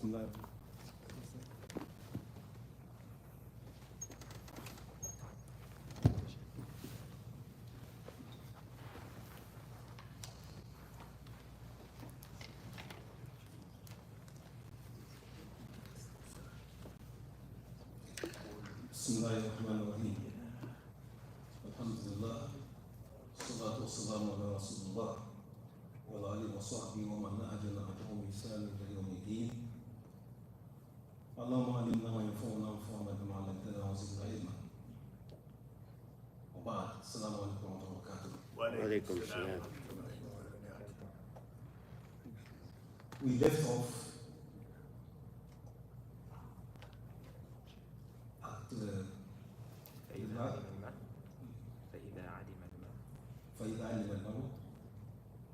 الله. بسم الله الرحمن الرحيم. الحمد لله والصلاة والسلام على رسول الله وعلى آله وصحبه ومن نهج نهجهم بإحسان إلى يوم الدين. اللهم علمنا ما ينفعنا وانفعنا بما علمتنا وزدنا علما. وبعد السلام عليكم ورحمة الله وبركاته. وعليكم السلام. We left off at فإذا علم الماء فإذا علم المرء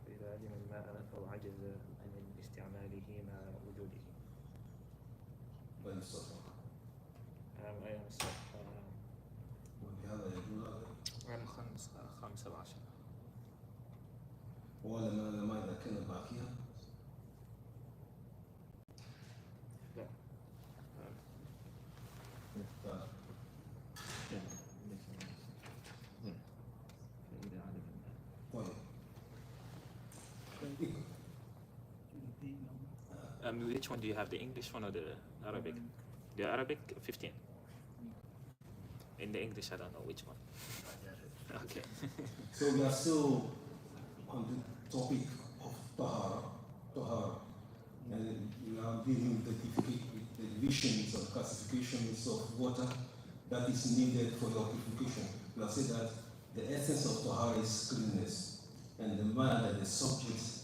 فإذا علم الماء أو عجز عن استعماله مع وجوده. بين الصفحة. أيام الصفحة وبهذا يدل على 15. ولما إذا كان باقيا لا. فإذا علم الماء. طيب. Which one do you have, the English one or the Arabic? The Arabic 15. In the English, I don't know which one. Okay. So we are still on the topic of Tahara, and we are dealing with the divisions or classifications of water that is needed for your purification. We have said that the essence of Tahara is cleanness, and the manner, the subject,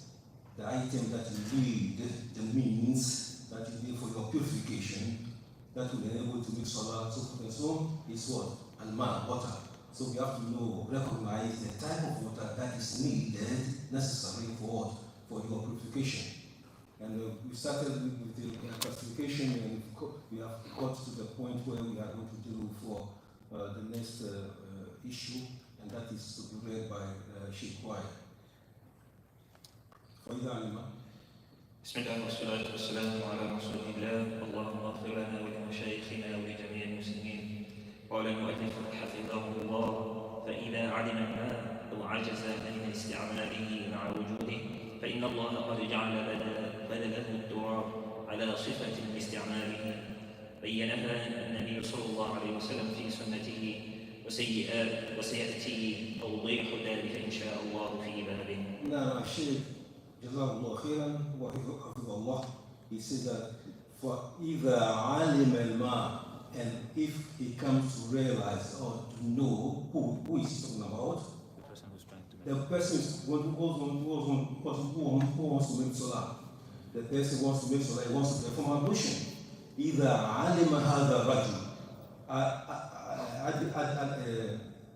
the item that you need, the means that you need for your purification, that will enable to make salah, so forth and so on, is what? Al-ma, water. So we have to recognize the type of water that is needed, necessary for what? For your purification. And we started with the classification, and we have got to the point where we are going to deal for the next issue, and that is to be read by Shaykh. بسم الله والصلاة والسلام على رسول الله. اللهم اغفر لنا ولمشايخنا ولجميع المسلمين. قال المؤلف حفظه الله: فإذا علم الماء أو عجز عن استعماله مع وجوده فإن الله قد جعل بدله التراب على صفة لاستعماله بينها النبي صلى الله عليه وسلم في سنته وسيأتي توضيح ذلك إن شاء الله في بابه. نعم الشيخ جزاه الله خيرا وحفظه الله. He said that فإذا علم الماء, and if he comes to realize or to know who is he talking about, The person who's trying to make the person who wants to make salah. The person wants to make salah, he wants to perform ablution. إذا علم هذا الرجل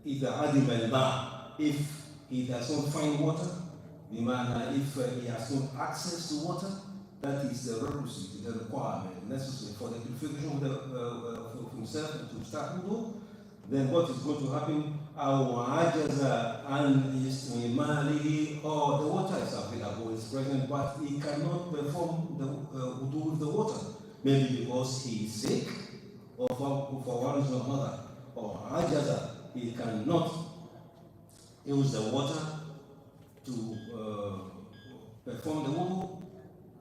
إذا علم الماء, if he does not find water, if he has no access to water, that is the requisite, the requirement necessary for the purification of himself and to start wudu, then what is going to happen? أو عجز عن استعماله, or the water is available, is present, but he cannot perform the wudu with the water, maybe because he is sick, or for one reason or another, or عجز, he cannot use the water to perform the wudu.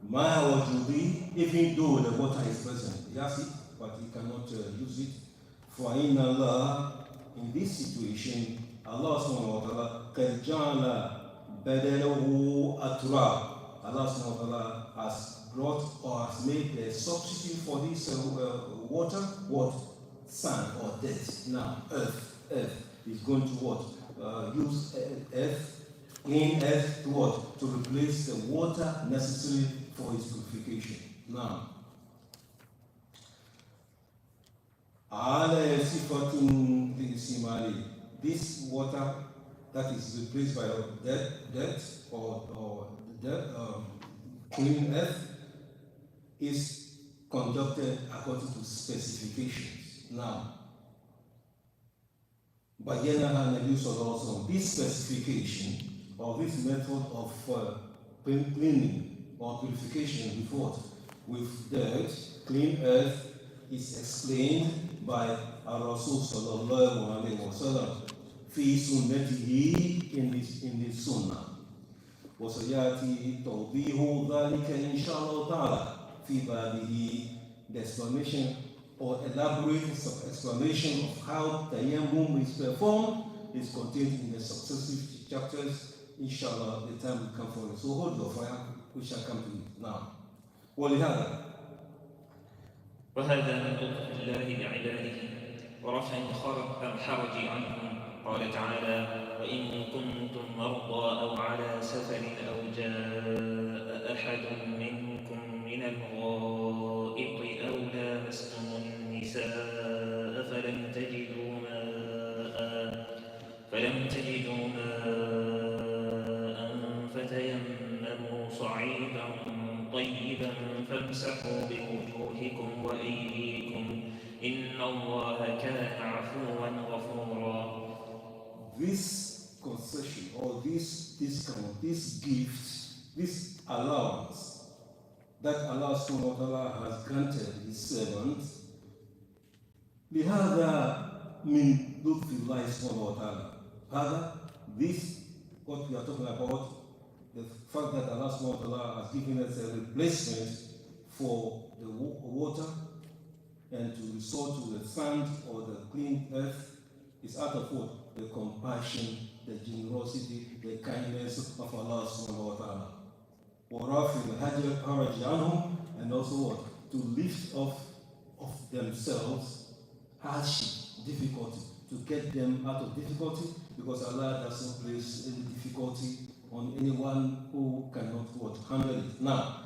Ma wajubi, even though the water is present, he has it, but he cannot use it. For in Allah, in this situation, Allah subhanahu wa ta'ala qad ja'ala badalahu aturab. Allah subhanahu wa ta'ala has brought or has made a substitute for this water, what? Sand or dirt. Now, earth is going to what? Use earth, clean earth to what? To replace the water necessary for its purification. Now, this water that is replaced by dirt or clean earth is conducted according to specifications. Now, Bayanaha Nabi Sallallahu Alaihi Wasallam, this specification or this method of cleaning or purification with what? with dirt, clean earth, is explained by Rasul sallallahu alayhi wa sallam fi sunnatihi in his sunnah. وسيأتي توضيح ذلك إن شاء الله تعالى في بابه. The explanation or elaborate explanation of how tayammum is performed is contained in the successive chapters. Inshallah, the time will come for it. So hold your fire, we shall come to it now. ولهذا وهذا من لطف الله بعباده ورفع الحرج عنهم. قال تعالى: وإن كنتم مرضى أو على سفر أو جاء أحد منكم من الغائط أو لامستم النساء فلم تجدوا ماء فتيمموا صعيدا طيبا فامسحوا بوجوهكم وأيديكم إن الله كان عفوا غفورا. This concession or this discount, this gift, this allowance that Allah subhanahu wa ta'ala has granted his servants, لهذا من لطف الله سبحانه وتعالى. This, what we are talking about, the fact that Allah subhanahu wa ta'ala has given us a replacement for the water and to restore to the sand or the clean earth is out of what? The compassion, the generosity, the kindness of Allah subhanahu wa ta'ala. وَرَافِي الْحَجَرِ عَنْهُمْ, and also what? To lift off of themselves hardship, difficulty, to get them out of difficulty, because Allah doesn't place any difficulty on anyone who cannot what? Handle it. Now,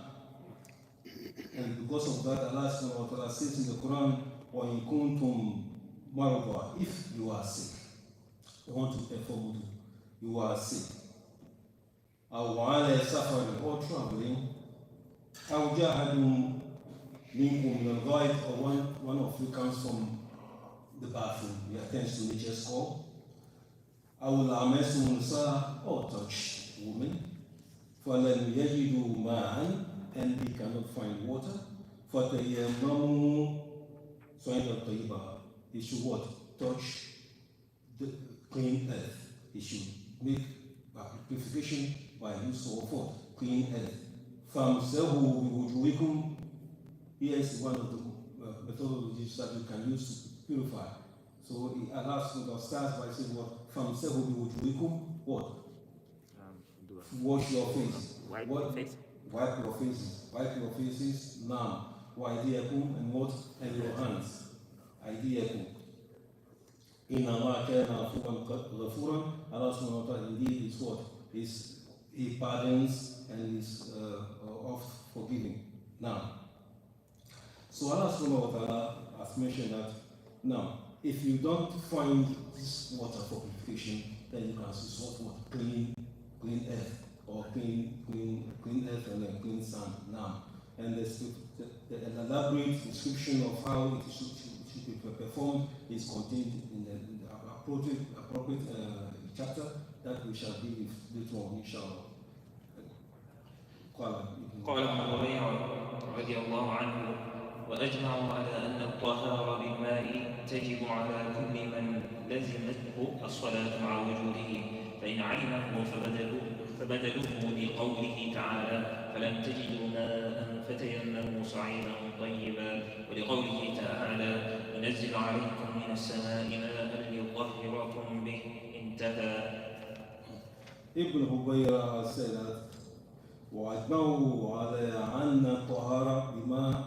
and because of that, Allah subhanahu wa ta'ala says in the Quran, وَإِن كُنْتُمْ مَرْضَى, if you are sick, I want to perform wudu, you are sick, أو على سفر or traveling, أو جاء أحد منكم من الغائط, or one of you comes from the bathroom, he attends to nature's call, أو لامستم النساء, or touch women, فلم يجدوا ماء, and they cannot find water, فَتَيَمَّمُوا صَعِيدًا طَيِّبًا, he should what? Touch the clean earth. He should make purification by use of what? Clean earth. فَامْسَحُوا بِوُجُوهِكُمْ, here is one of the methodologies that you can use to purify. So he allows to start by saying what? فَامْسَحُوا بِوُجُوهِكُم, what? Wash your face. Wipe your face. Wipe your faces. Wipe your faces now. وَأَيْدِيَكُمْ, and what? And your hands. أَيْدِيَكُمْ. إِنَّمَا كَانَ عَفُوًّا غَفُورًا. Allah subhanahu wa ta'ala indeed is what? He pardons and is oft forgiving. Now, so Allah subhanahu wa ta'ala has mentioned that now, if you don't find this water for purification, then you can use what? Clean earth, or clean earth and then clean sand. Now, and the elaborate description of how it should be performed is contained in the appropriate chapter that we shall deal with later on, inshallah. قال ابن ربيعة رضي الله عنه: وأجمعوا على أن الطهارة بالماء تجب على كل من لزمته الصلاة مع وجوده، فإن علمه فبدلوه بقوله تعالى: فلم تجدوا ماء فتيمموا صعيدا طيبا، ولقوله تعالى: ينزل عليكم من السماء ماء ليطهركم به. انتهى. Ibn Hubayra said that وأجمعوا على أن الطهارة بما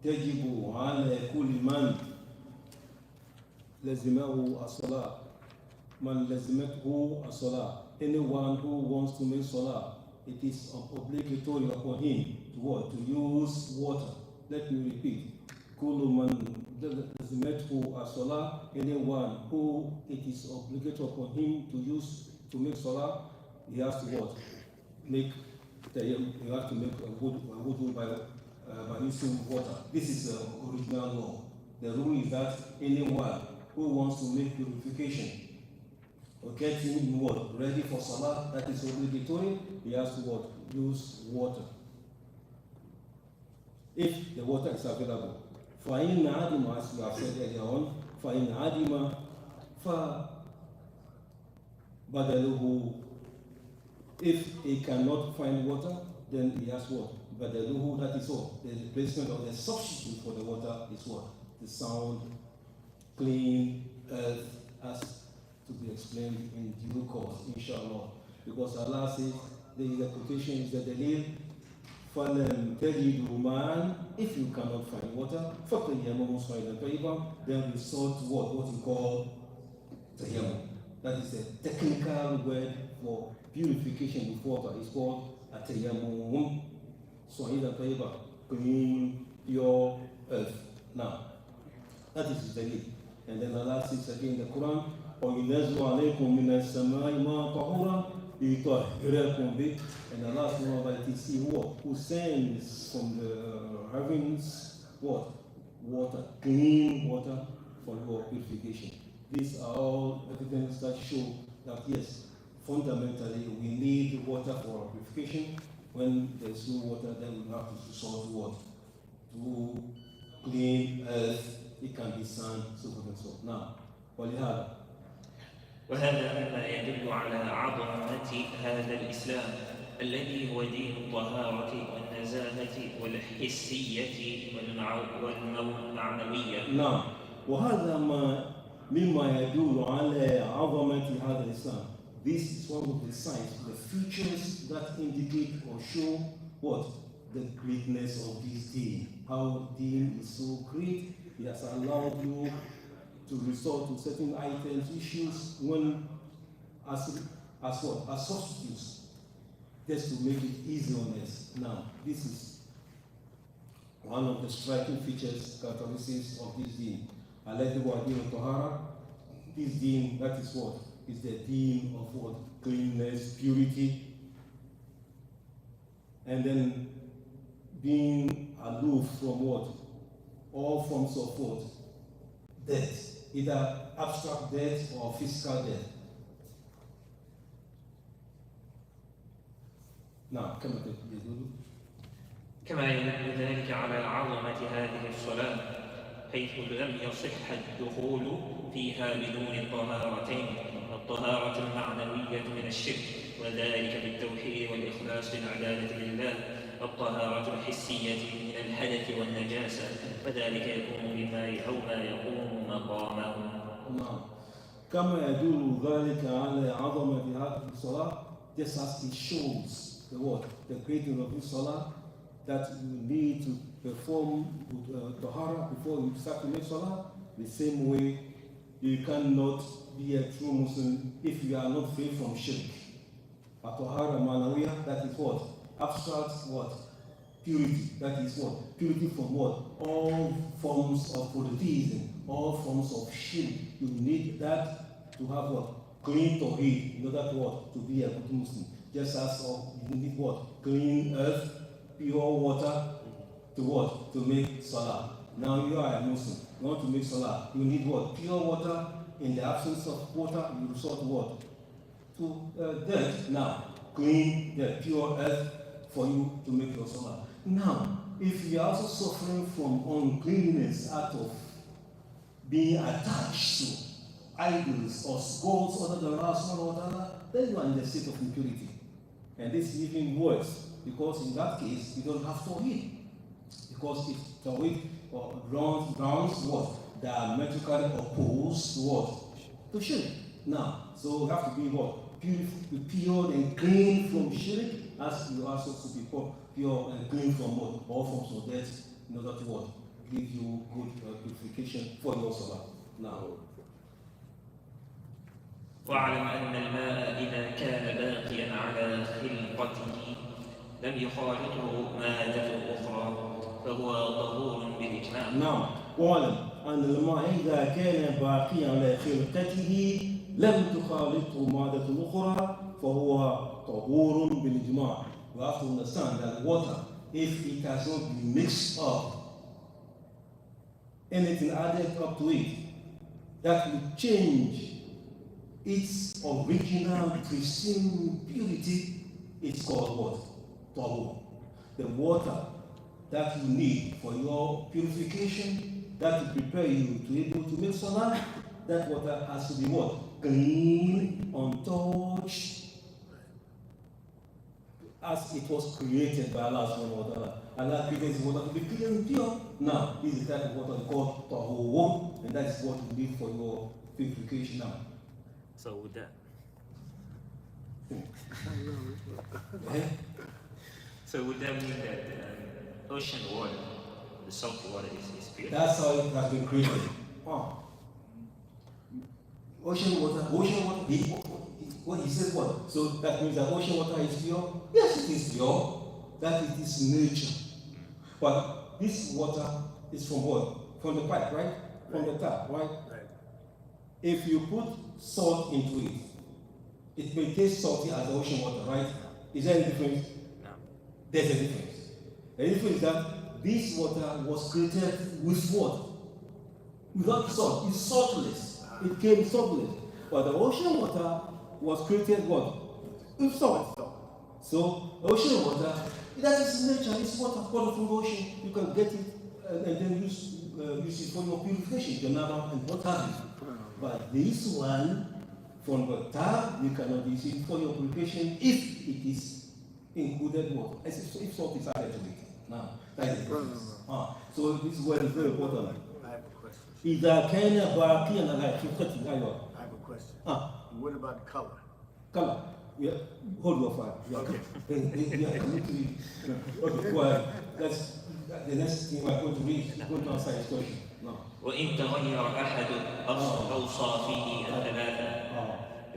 تجب على كل من لزمه الصلاة من لزمته الصلاة. Anyone who wants to make salah, it is obligatory upon him to what? To use water. Let me repeat. كل من لزمته الصلاة, anyone who it is obligatory upon him to make salah, he has to what? You have to make a wudu by using water. This is the original law. The rule is that anyone who wants to make purification or get him what? Ready for salah, that is obligatory, he has to what? Use water. if the water is available. فَإِنْ عَدِمَ, as we have said earlier on, فَإِنْ عَدِمَ فَبَدَلُهُ, if he cannot find water, then he has what? Badaluhu, that is what? The replacement or the substitute for the water is what? The sound, clean earth, as to be explained in due course, inshallah. Because Allah says, there is a quotation, is the dalil, فَلَمْ تَجِدُوا مَاءً, if you cannot find water, فَتَيَّمَّمُوا صَعِيدًا طَيِّبًا, then resort to what you call tayammum. That is a technical word for purification with water. It's called tayammum. صَعِيدًا طَيِّبًا, clean, pure earth. Now, that is the dalil. And then Allah says again in the Quran, وَيُنَزِّلُ عَلَيْكُم مِّنَ السَّمَاءِ مَاءً طَهُورًا لِيُطَهِّرَكُم بِهِ. And Allah subhanahu wa ta'ala is He who sends from the heavens what? Water, clean water for your purification. These are all evidence that show that yes, fundamentally we need water for our purification. When there's no water, then we have to resort to what? To clean earth, it can be sand, so forth and so on. Now, ولهذا وهذا مما يدل على عظمة هذا الإسلام الذي هو دين الطهارة والنزاهة والحسية والمعنوية. نعم، وهذا مما يدل على عظمة هذا الإسلام. This is one of the signs, the features that indicate or show what? The greatness of this deen. How deen is so great. It has allowed you to resort to certain items, issues, when as what? As substitutes, just to make it easy on us. Now, this is one of the striking features, characteristics of this deen. Alladhi wa deen al-tahara. This deen, that is what? Is the deen of what? Cleanness, purity, and then being aloof from what? All forms of what? Death, either abstract death or physical death. Now, come on, كما يدل ذلك على عظمة هذه الصلاة حيث لم يصح الدخول فيها بدون الطهارتين، الطهارة المعنوية من الشرك وذلك بالتوحيد والإخلاص للعبادة لله، الطهارة الحسية من الحدث والنجاسة وذلك يكون بالماء أو ما يقوم مقامه. كما يدل ذلك على عظمة هذه الصلاة, just as it shows the what? The greatness of this salah, that you need to perform tahara before you start to make salah. The same way, you cannot be a true Muslim if you are not free from shirk. Tahara manawiya, that is what? Abstract what? Purity. That is what? Purity from what? All forms of polytheism, all forms of shirk. You need that to have what? Clean tawheed in order to what? To be a good Muslim. Just as you need what? Clean earth, pure water to what? To make salah. Now you are a Muslim. You want to make salah. You need what? Pure water. In the absence of water, you resort to what? To dirt. Now, clean the pure earth for you to make your salah. Now, if you are also suffering from uncleanness out of being attached to idols or gods other than Allah subhanahu wa ta'ala, then you are in the state of impurity. And this is even worse, because in that case, you don't have tawheed. Because if tawheed grounds what? Diametrically opposed to what? To shirk. Now, so you have to be what? Pure and clean from shirk, as you are supposed to be pure and clean from what? All forms of death, in order to what? Give you good purification for your salah. Now, واعلم أن الماء إذا كان باقيا على خلقته لم يخالطه مادة أخرى فهو طهور بالإجماع. نعم، واعلم أن الماء إذا كان باقيا على خلقته لم تخالطه مادة أخرى فهو طهور بالإجماع. You have to understand that water, if it has not been mixed up, anything added up to it, that will change its original pristine purity. It's called what? Tahur. The water that you need for your purification, that will prepare you to be able to make salah, that water has to be what? Clean, untouched, as it was created by Allah subhanahu wa ta'ala. Allah created the water to be clean and pure. Now, this is the type of water called tahur, and that is what you need for your purification now. So with that. So would that mean that ocean water, the salty water, is pure? That's how it has been created. Ocean water, what he said what? So that means that ocean water is pure? Yes, it is pure. That it is nature. But this water is from what? From the pipe, right? From the tap, right? If you put salt into it, it may taste salty as the ocean water, right? Is there any difference? No. There's a difference. The difference is that this water was created with what? Without salt. It's saltless. It came saltless. But the ocean water was created what? With salt. So ocean water, that is nature. It's water from the ocean. You can get it and then use it for your purification, janaba and what have you. But this one from the tap, you cannot use it for your purification if it is included water. If salt is added to it. Now, that is the difference. So this word is very important. I have a question. إذا كان باقيا على خلقته I have a question. What about color? Color. Yeah. Hold your fire. Yeah. Okay. Okay, go ahead. That's the next thing we're going to read. Go to answer his question. No. وإن تغير أحد أوصافه الثلاثة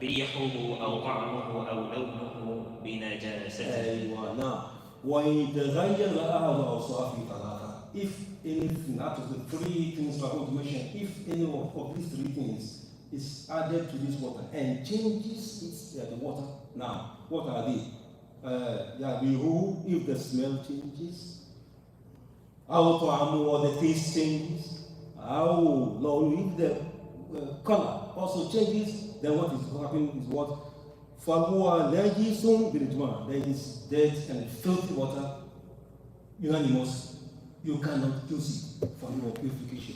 ريحه أو طعمه أو لونه بنجاسته. أيوة. Now, وإن تغير أحد أوصافه ثلاثة. If anything out of the three things we're going to mention, if any of these three things is added to this water and changes the water, now what are they? If the smell changes, or the taste changes, if the color also changes, then what is happening is what? There is dead and filthy water, unanimous. You cannot use it for your purification.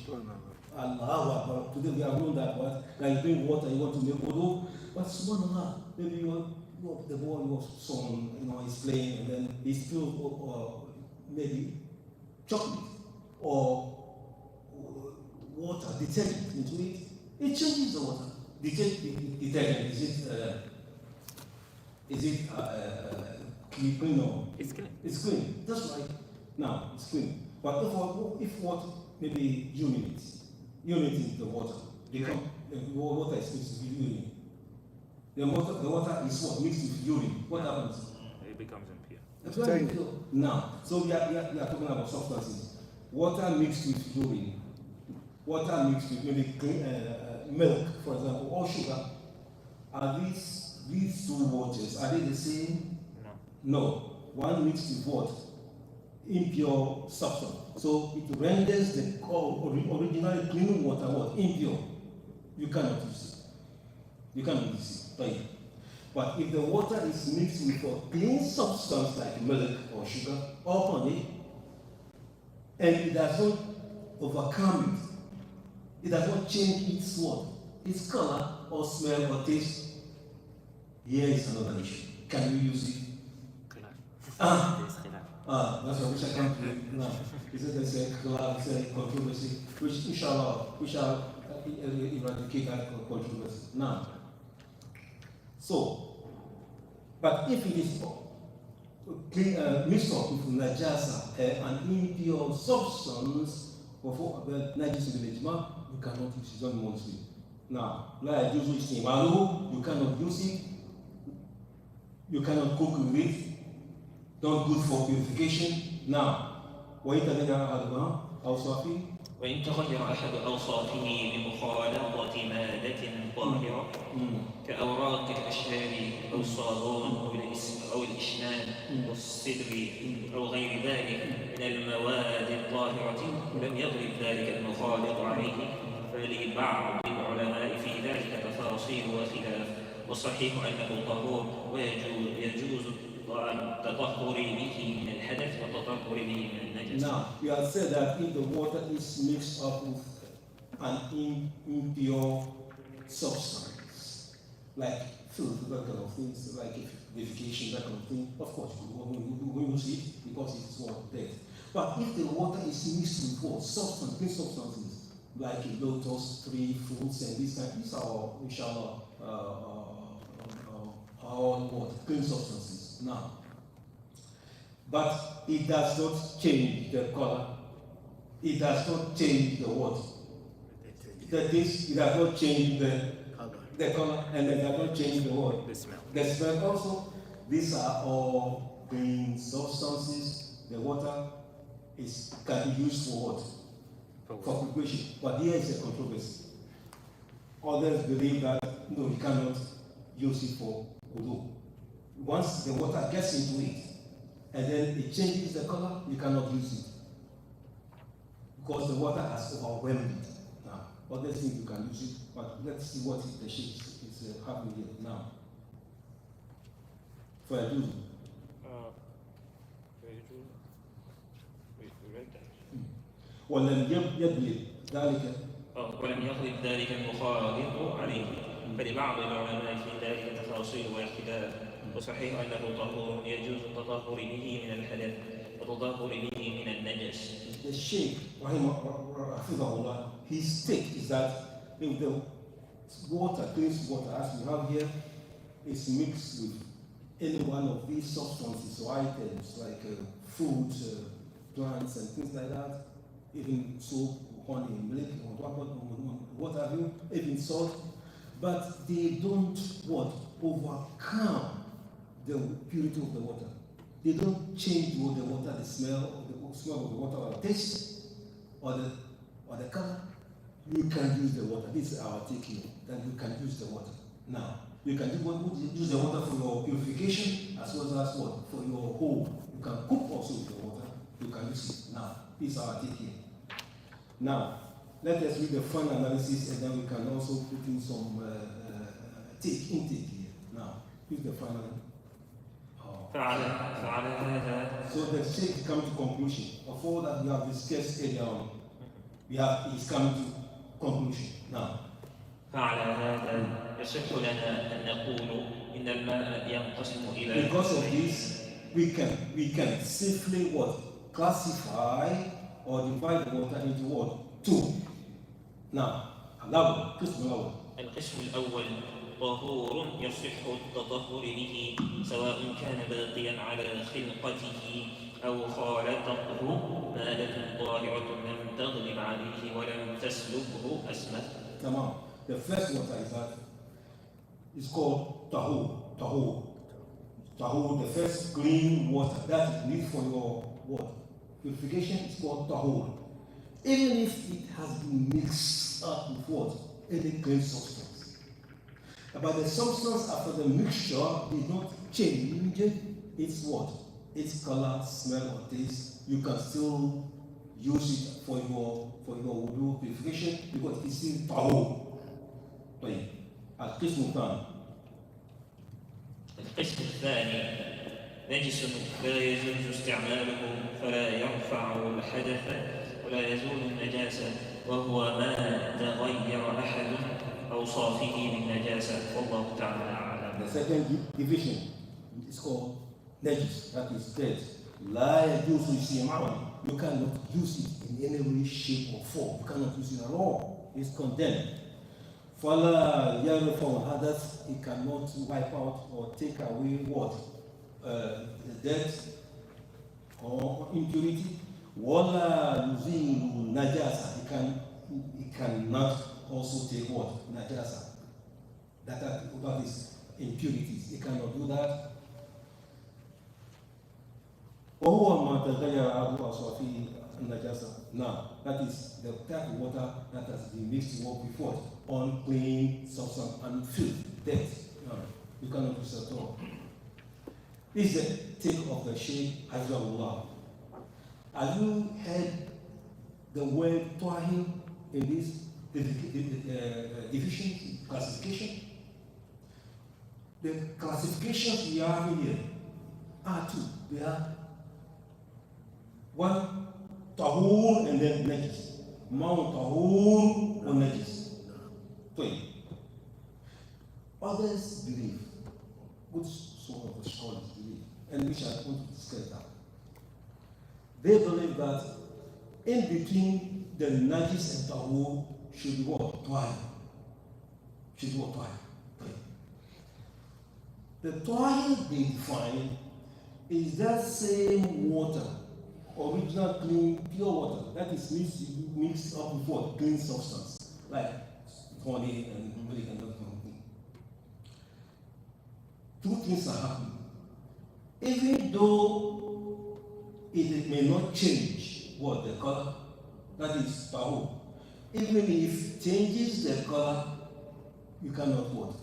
Allah, today we have known that, but like you drink water, you want to make wudu, but subhanallah, maybe the boy, your son, is playing and then he spilled or maybe chocolate or water, detergent into it. It changes the water. Detergent, is it clean or? It's clean. It's clean. That's right. Now it's clean. But if what maybe urine is the water. The water is mixed with urine. The water is what mixed with urine. What happens? It becomes impure. It's very impure. Now, so we are talking about substances. Water mixed with urine. Water mixed with maybe milk, for example, or sugar. Are these two waters, are they the same? No. No. One mixed with what? Impure substance. So it renders the originally clean water what? Impure. You cannot use it. But if the water is mixed with a clean substance like milk or sugar or honey, and it does not overcome it does not change its what? Its color or smell or taste, here is another issue. Can you use it? That's what I come to now. There's a controversy, which inshallah we shall eradicate that controversy. Now, but if it is mixed up with najasa, an impure substance of najis in the ijma, you cannot use it on monthly. Now, you cannot use it, you cannot cook with it. Not good for purification. Now, وإن تغير أحد أوصافه بمخالطة مادة طاهرة كأوراق الأشجار أو الصابون أو الإشنان والصدر أو غير ذلك من المواد الطاهرة لم يغلب ذلك المخالط عليه، فلبعض العلماء في ذلك تفاصيل وخلاف، والصحيح أنه طهور ويجوز والتطهر به من الحدث والتطهر به من النجس. Now, you have said that if the water is mixed up with an impure substance, like filth, that kind of things, like defecation, that kind of thing, of course, we use it because it is what dead. But if the water is mixed with what? Substance, green substances, like lotus, tree, fruits, and these are our, inshallah, our what? Green substances. Now, but it does not change the color. It does not change the what? That is, it does not change the color, and it does not change the what? The smell. The smell also. These are all green substances. The water can be used for what? For preparation. But here is a controversy. Others believe that no, you cannot use it for wudu. Once the water gets into it, and then it changes the color, you cannot use it. Because the water has overwhelmed it. Now, others think you can use it, but let's see what the Shaykh is having here now. For a juice. ولم يبلغ ذلك ولم يغلب ذلك المخالط عليه، فلبعض العلماء في ذلك تفاصيل واختلاف، وصحيح أنه طهور يجوز التطهر به من الحدث والتطهر به من النجس. The Shaykh, Rahimahullah, his take is that if the water, clean water, as we have here, is mixed with any one of these substances or items like fruit, plants, and things like that, even soap, honey, milk, what have you, even salt, but they don't overcome the purity of the water. They don't change the water, the smell of the water, or the taste, or the color. You can use the water. This is our taking. That you can use the water. Now, you can use the water for your purification as well as what? For your home. You can cook also with the water. You can use it. Now, this is our taking. Now, let us read the fun analysis and then we can also put in some intake here. Now, use the final. So the Shaykh come to conclusion of all that we have discussed earlier on. He's coming to conclusion now. فعلى هذا يصح لنا أن نقول إن الماء ينقسم إلى. Because of this, we can safely classify or divide the water into what? Two. Now, القسم الأول طهور يصح التطهر به سواء كان باقيا على خلقته أو خالطته مادة طاهرة لم تغلب عليه ولم تسلبه أسمة. تمام. The first water is that it's called tahur. Tahur, the first clean water that is needed for your water purification is called tahur. Even if it has been mixed up with what? Any clean substance. But the substance after the mixture did not change its what? Its color, smell, or taste. You can still use it for your wudu purification because it's still tahur. طيب القسم الثاني. القسم الثاني نجس لا يجوز استعماله فلا يرفع الحدث ولا يزول النجاسة وهو ما تغير أحد أوصافه بالنجاسة والله تعالى أعلم. The second division is called najis, that is dead. لا يجوز استعماله. You cannot use it in any way, shape, or form. You cannot use it at all. It's condemned. فَلَا يَرْفَعُ الْحَدَث. It cannot wipe out or take away what? The death or impurity. وَلَا يُزِيلُ النَّجَاسَ. It cannot also take what? Najasa. That is impurities. It cannot do that. وَهُوَ مَا تَغَيَّرَ عَدُوَ أَصْوَافِهِ النَّجَاسَ. Now, that is the type of water that has been mixed with what? Unclean substance and filth, death. No, you cannot use it at all. This is the take of the Shaykh Hafizahullah. Have you heard the word Tahir in this division, classification? The classifications we have here are two. They are one tahur and then najis. Mount tahur or najis. Three. Others believe, good sort of the scholars believe, and we shall want to discuss that. They believe that in between the najis and tahur should be what? Tahir. Should be what? Tahir. The tahir they define is that same water, original clean, pure water, that is mixed up with what? Clean substance, like honey and milk and that kind of thing. Two things are happening. Even though it may not change what the color, that is tahur. Even if it changes the color, you cannot what?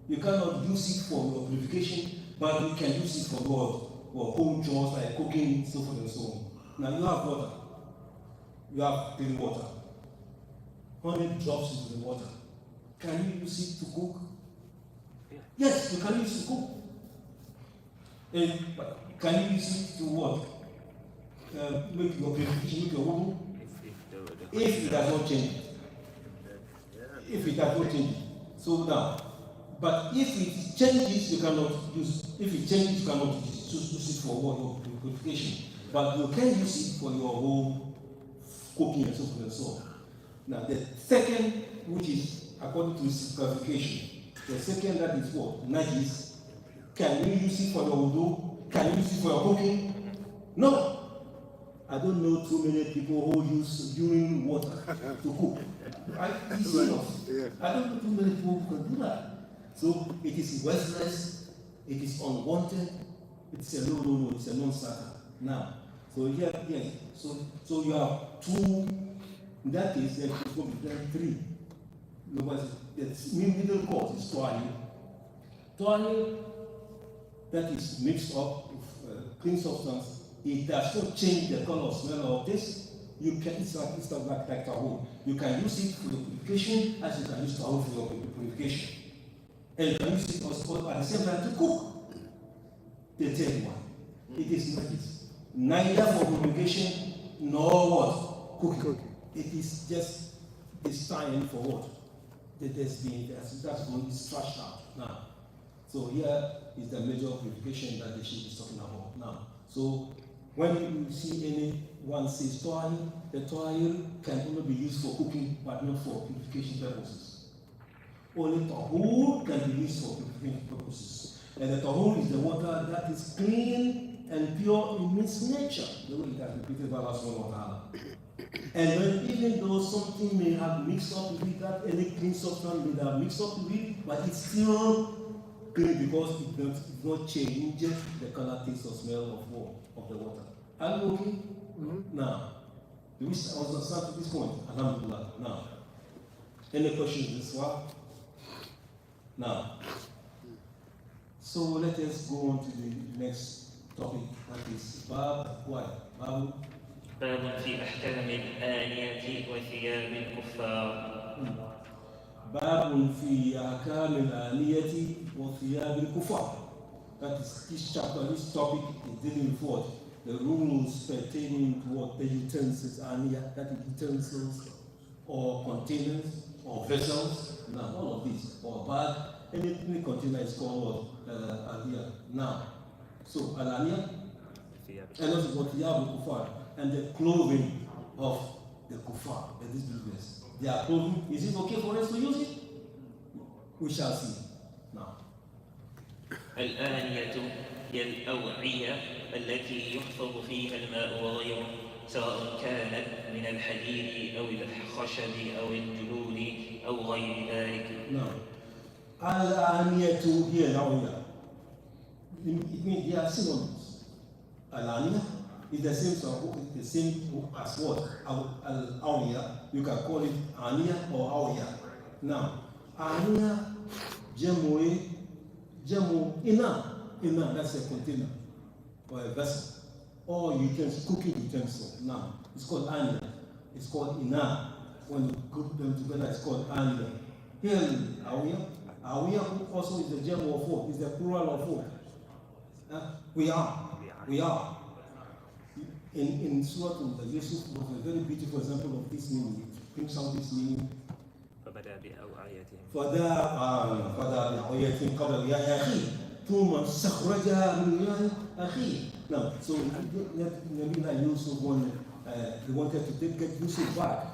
You cannot use it for your purification, but you can use it for what? For home chores like cooking, so forth and so on. Now you have water. You have clean water. 100 drops into the water. Can you use it to cook? Yeah. Yes, you can use it to cook. And can you use it to what? Make your purification, make your wudu? If it does not change. If it does not change. So now, but if it changes, you cannot use. If it changes, you cannot use it for what? Your purification. But you can use it for your home cooking and so forth and so on. Now the second, which is according to this clarification, the second that is what? Najis. Can you use it for your wudu? Can you use it for your cooking? No. I don't know too many people who use urine water to cook. I'm serious. I don't know too many people who can do that. So it is worthless, it is unwanted, it's a no, it's a non-starter. Now, so here, yes, so you have two, in that case, there is going to be three. The middle course is toilet. Toilet that is mixed up with clean substance. It does not change the color or smell of this. You can, it's like tahur. You can use it for your purification as you can use tahur for your purification. And you can use it also at the same time to cook. The third one. It is najis. Neither for purification nor what? Cooking. It is just this time for what? That's going to be trashed out now. So here is the major purification that the Shaykh is talking about now. So when you see anyone says toil, the toil can only be used for cooking but not for purification purposes. Only tahur can be used for purification purposes. And the tahur is the water that is clean and pure in its nature, the way it has been repeated by Allah subhanahu wa ta'ala. And when, even though something may have mixed up with it, that any clean substance may have mixed up with it, but it's still clean because it does not change the color, taste, or smell of the water. Are you okay? Mm-hmm. Now, do we start to this point? Alhamdulillah. Now, any questions this one? Now, so let us go on to the next topic, that is Bab what? Bab في أحكام الآنية وثياب الكفار. باب في أحكام الآنية وثياب الكفار. That is, this chapter, this topic is dealing with what? The rules pertaining to what the utensils, aniyah, that is utensils or containers or vessels. Now, all of these, or bag, any container is called what? Aniyah. Now, so al-aniyah, and also what thiyab al-kufar, and the clothing of the kuffar, the disbelievers. Their clothing, is it okay for us to use it? We shall see. Now. الآنية هي الأوعية التي يحفظ فيها الماء وغيره سواء كانت من الحديد أو الخشب أو الجلود أو غير ذلك. Now, الآنية هي الأوعية. It means they are synonyms. Al-aniyah is the same as what? Al-awiyah. You can call it aniyah or awiyah. Now, aniyah, jamu, ina, that's a container or a vessel or utensil, cooking utensil. Now, it's called aniyah. It's called ina. When you group them together, it's called aniyah. Here, awiyah also is the jamu of what? Is the plural of what? We are. We are. In Surah Yusuf was a very beautiful example of this meaning. It brings out this meaning. فبدأ بأوعيتهم فدا بأوعيتهم قبل رعاء أخيه ثم استخرجها من رعاء أخيه. Now, so Nabi Yusuf he wanted to get Yusuf back.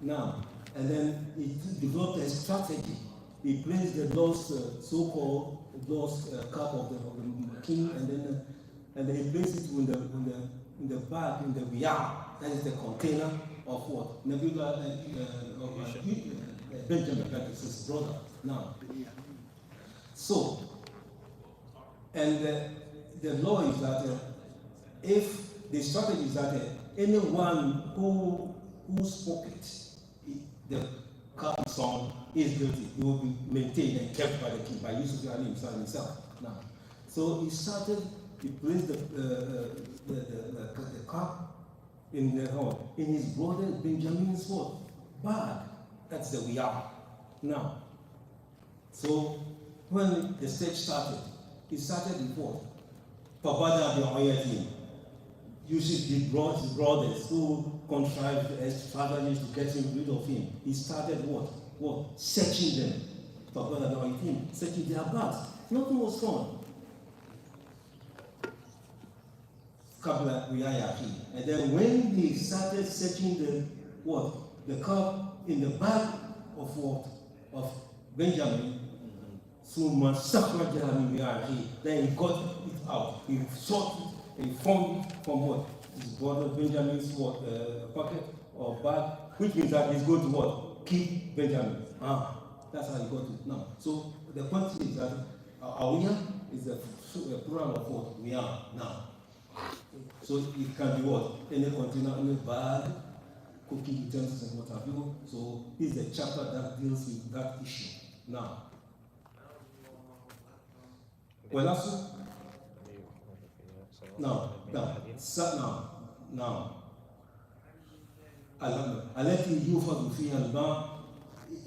Now, and then he developed a strategy. He placed the lost, so-called lost cup of the king, and then he placed it in the bag, in the riyah. That is the container of what? Benjamin, that is his brother. Now, so, and the law is that if the strategy is that anyone whose pocket the cup is on is guilty, he will be maintained and kept by the king, by Yusuf himself. Now, so he placed the cup in his brother Benjamin's what? Bag. That's the we are. Now, so when the stage started, it started with what? Pabada bi'ayatin. Yusuf did brought his brothers who contrived strategies to get rid of him. He started what? What? Searching them. Pabada bi'ayatin. Searching their bags. Nothing was found. And then when they started searching the cup in the bag of what? Of Benjamin, then he got it out. He sought it, he found it from what? His brother Benjamin's pocket or bag, which means that he's going to what? Keep Benjamin. That's how he got it now. So the point is that Awiya is the plural of what we are now. So it can be what? Any container, any bag, cooking utensils and what have you. So this is the chapter that deals with that issue. Now, well, also, now, التي يوفد فيها الماء,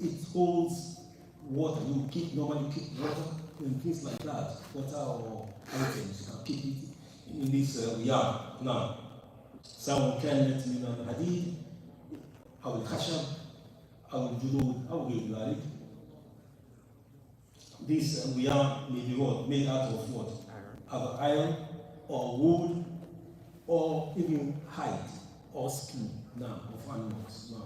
it holds water. You normally keep water and things like that, water or items. You can keep it in this yard. Now, سواء كانت من الحديد أو الخشب أو الجلود أو غير ذلك. This yard may be what? Made out of what? Either iron or wood or even hide or skin now of animals. Now,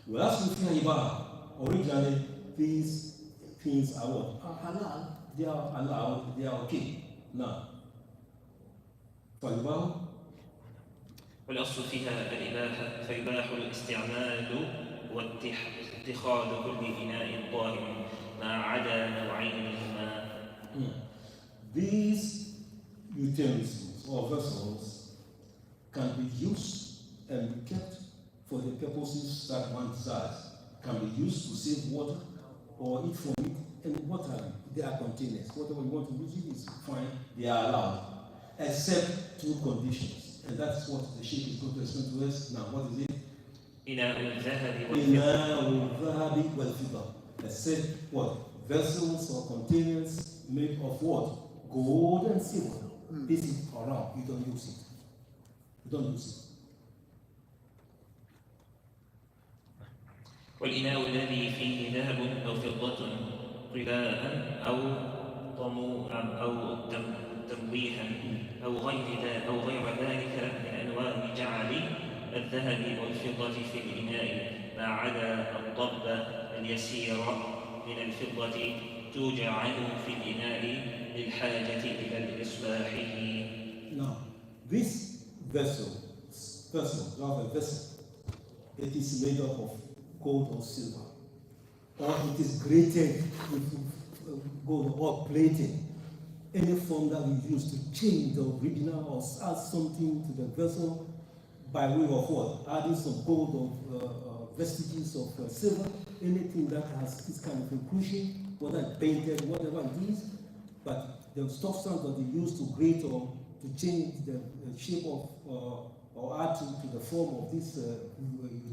whereas with Ibadah, originally these things are what? Are halal. They are allowed. They are okay. Now, والأصل فيها الإباحة فيباح الاستعمال واتخاذ كل إناء طاهر ما عدا نوعين منهما. These utensils or vessels can be used and be kept for the purposes that one desires. Can be used to save water or eat from it, and whatever. They are containers. Whatever you want to use it is fine. They are allowed, except two conditions. And that's what the Shaykh is going to explain to us. Now, what is it? إناء الذهب والفضة. Except what? Vessels or containers made of what? Gold and silver. This is around. You don't use it. You don't use it. والإناء الذي فيه ذهب أو فضة قباء أو تمويها أو غير ذلك من أنواع جعل الذهب والفضة في الإناء ما عدا الضب اليسير من الفضة توجع في الإناء للحاجة إلى إصلاحه. Now, this vessel, it is made up of gold or silver, or it is grated with gold or plated. Any form that we use to change the original or add something to the vessel by way of what? Adding some gold or vestiges of silver, anything that has this kind of inclusion, whether painted, whatever it is, but the substance that they use to grate or to change the shape of or add to the form of this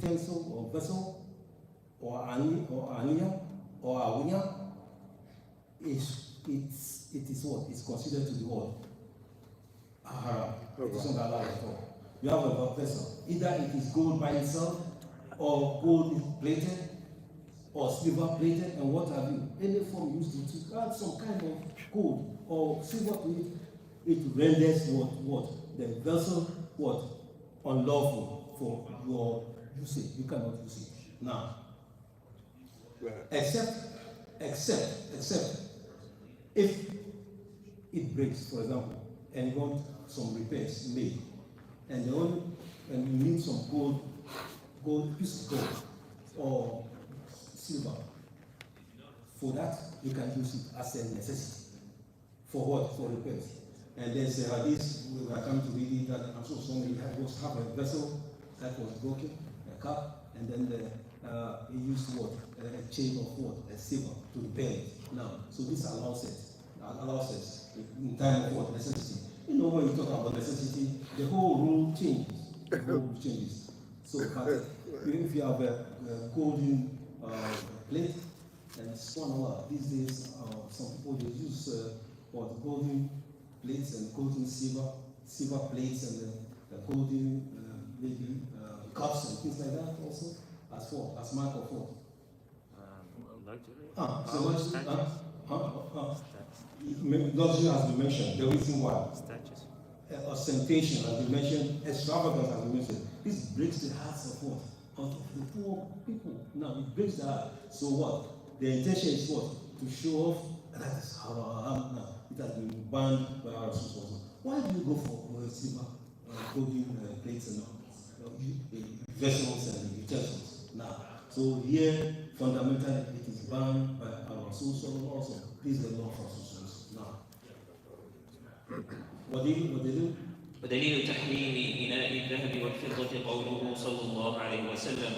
utensil or vessel or ania or awunya, it is what is considered to be what? haram. It is not allowed at all. You have a vessel. Either it is gold by itself, or gold plated, or silver plated, and what have you. Any form used to add some kind of gold or silver to it renders what? The vessel what? Unlawful for your usage. You cannot use it. Now, except if it breaks, for example, and you want some repairs made, and you need some piece of gold or silver. For that, you can use it as a necessity. For what? For repairs. And there's a hadith, we are coming to read it, that somebody was have a vessel that was broken, a cup, and then he used what? A chain of what? A silver to repair it. Now, so this allows it in time of what? Necessity. You know, when you talk about necessity, the whole rule changes. So, if you have a golden plate, and these days, some people they use golden plates and golden silver plates and the golden maybe cups and things like that also as mark of what? Luxury. Luxury has been mentioned. The reason why. Statues. Ostentation has been mentioned. Extravagance has been mentioned. This breaks the hearts of what? Of the poor people. Now it breaks the heart. So what? The intention is what? To show off. That is haram. Now it has been banned by our Rasul. Why do you go for silver, golden plates and vessels and utensils? Now, so here fundamentally it is banned by our Rasul also. This is the law for Rasul. Now, what they do? ودليل تحريم إناء الذهب والفضة قوله صلى الله عليه وسلم: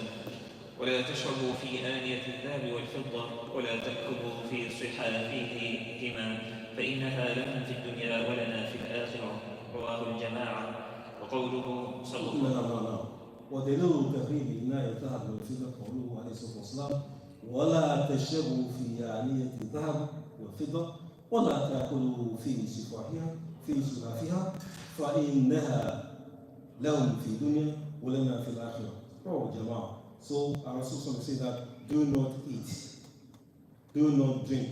ولا تشربوا في آنية الذهب والفضة ولا تأكلوا في صحافهما فإنها لهم في الدنيا ولنا في الآخرة. رواه الجماعة. وقوله صلى الله عليه وسلم: ودليل تحريم إناء الذهب والفضة قوله عليه الصلاة والسلام: ولا تشربوا في آنية الذهب والفضة ولا تأكلوا في صحافها فإنها لهم في الدنيا ولنا في الآخرة. رواه الجماعة. So our Rasul say that do not eat, do not drink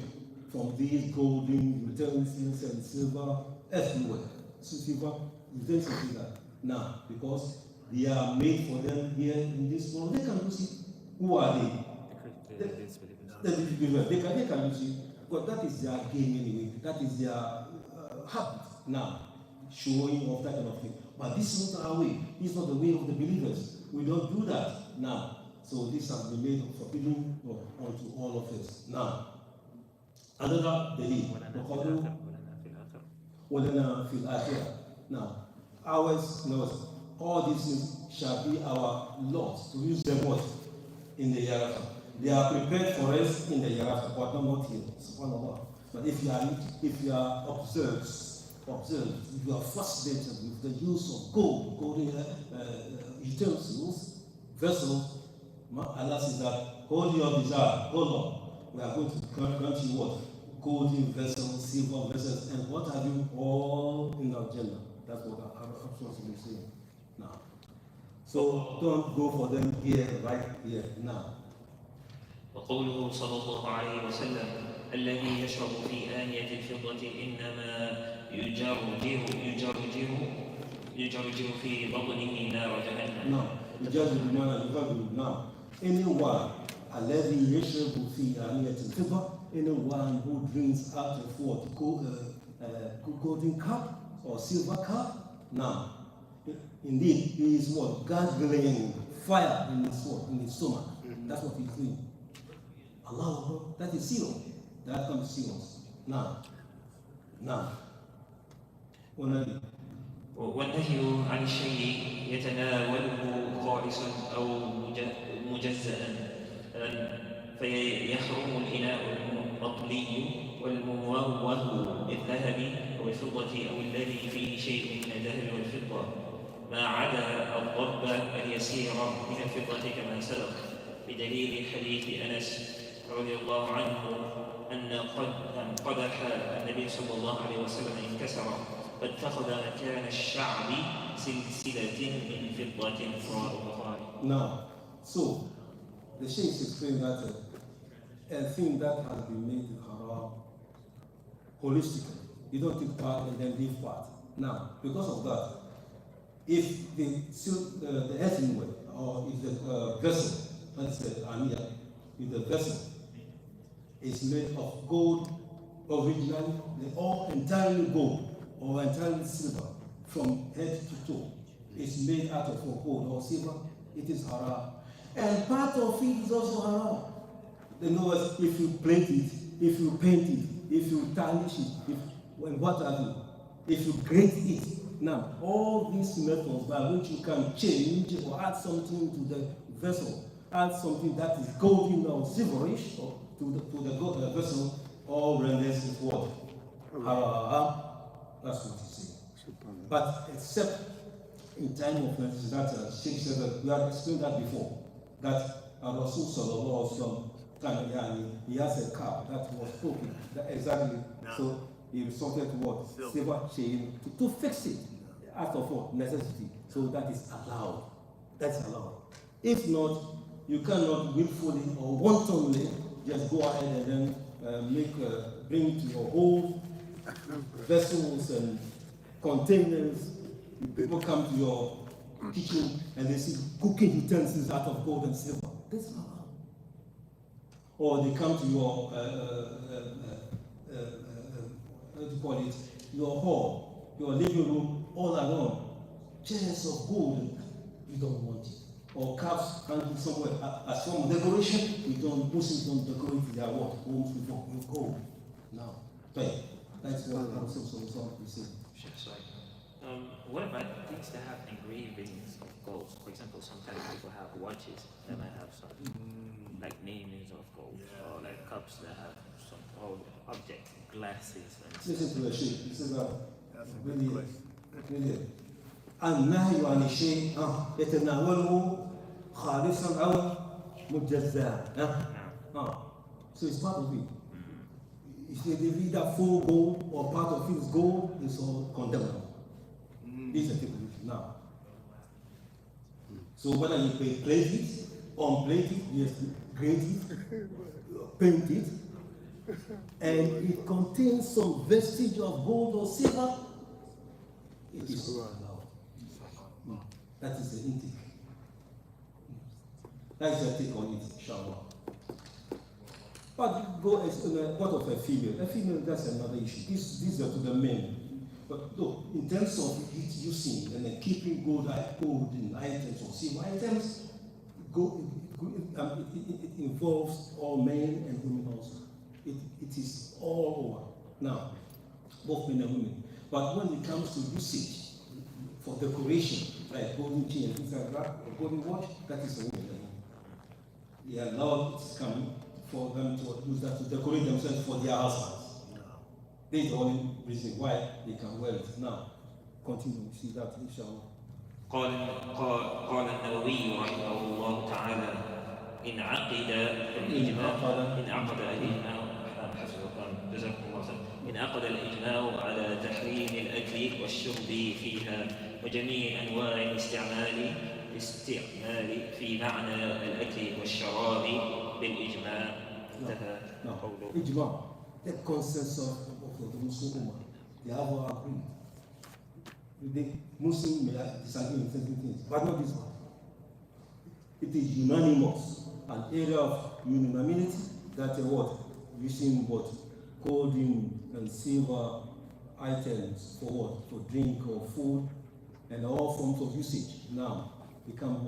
from these golden utensils and silver everywhere. Silver utensils like that. Now, because they are made for them here in this world, they can use it. Who are they? They can use it. But that is their game anyway. That is their habit now, showing off that kind of thing. But this is not our way. This is not the way of the believers. We don't do that now. So this has been made forbidden unto all of us. Now, another belief. وَلَنَا فِي الْآخِرَةِ. Now, ours knows all these things shall be our laws to use them what? In the hereafter. They are prepared for us in the hereafter, but not here. SubhanAllah. But if you are observed, if you are fascinated with the use of golden utensils, vessels, Allah says that hold your desire, hold on. We are going to grant you what? Golden vessels, silver vessels, and what have you all in our Jannah. That's what I'm supposed to be saying now. So don't go for them here, right here, now. وقوله صلى الله عليه وسلم: الذي يشرب في آنية الفضة إنما يجرجر في بطنه نار جهنم. No, يجرجر بمعنى يجرجر. Now, anyone الذي يشرب في آنية الفضة, anyone who drinks out of what? Golden cup or silver cup. Now, indeed, he is what? Gargling fire in his stomach. That's what he's doing. Allah, that is serious. That comes serious. Now. والنهي عن الشيء يتناوله خالصا أو مجزأ فيحرم الإناء المطلي والمموه بالذهب أو الفضة أو الذي فيه شيء من الذهب والفضة ما عدا الضرب اليسير من الفضة كما سبق بدليل حديث أنس رضي الله عنه أن قدح النبي صلى الله عليه وسلم انكسر فاتخذ مكان الشعب سلسلة من فضة فخار. Now, so the Shaykh explained that a thing that has been made haram holistically, you don't take part and then leave part. Now, because of that, if the earthenware or if the vessel, that's the aniyah, if the vessel is made of gold originally, or entirely gold or entirely silver from head to toe, is made out of gold or silver, it is haram. And part of it is also haram. In other words, if you plate it, if you paint it, if you tarnish it, what have you, if you grate it. Now, all these methods by which you can change or add something to the vessel, add something that is golden or silverish or to the vessel, all renders it what? Haram. That's what he's saying. But except in time of that Shaykh said that we had explained that before, that Rasul Sallallahu Alaihi Wasallam, he has a cap that was broken. Exactly. No. So he resorted to what? Silver chain to fix it out of what? Necessity. So that is allowed. That's allowed. If not, you cannot willfully or wantonly just go ahead and then bring to your home vessels and containers. People come to your kitchen and they see cooking utensils out of gold and silver. That's not allowed. Or they come to your what do you call it? Your hall, your living room, all around, chairs of gold. You don't want it. Or cups hanging somewhere as form of decoration. Muslims don't decorate their what? Homes with gold. Now, right. That's what I was saying. What about things that have engravings of gold? For example, sometimes people have watches that might have some like names of gold, or like cups that have some gold objects, glasses. Listen to the Shaykh. This is That's a good question. النهي عن الشيء يتناوله خالصا أو مجزا. So it's part of it. If they read that full gold or part of it is gold, it's all condemnable. These are people now. So whether you plate it, unplate it, yes, grate it, paint it, and it contains some vestige of gold or silver, it is allowed. That is the intake. That's the take on it, inshallah. But what of a female? A female, that's another issue. These are to the men. But look, in terms of it using and then keeping gold in items or silver items, it involves all men and women also. It is all over. Now, both men and women. But when it comes to usage for decoration, like golden chain and things like that, or golden watch, that is a woman. They are allowed, it's coming for them to use that to decorate themselves for their husbands. This is the only reason why they can wear it. Now, continue to see that, inshallah. قال النووي رحمه الله تعالى إن عقد الإجماع على تحريم الأكل والشرب فيها وجميع أنواع الاستعمال في معنى الأكل والشراب بالإجماع. إجماع, the consensus of the Muslim Ummah, they have all agreed. The Muslim may disagree in certain things, but not this one. It is unanimous, an area of unanimity that using golden and silver items for what? For drink or food and all forms of usage now become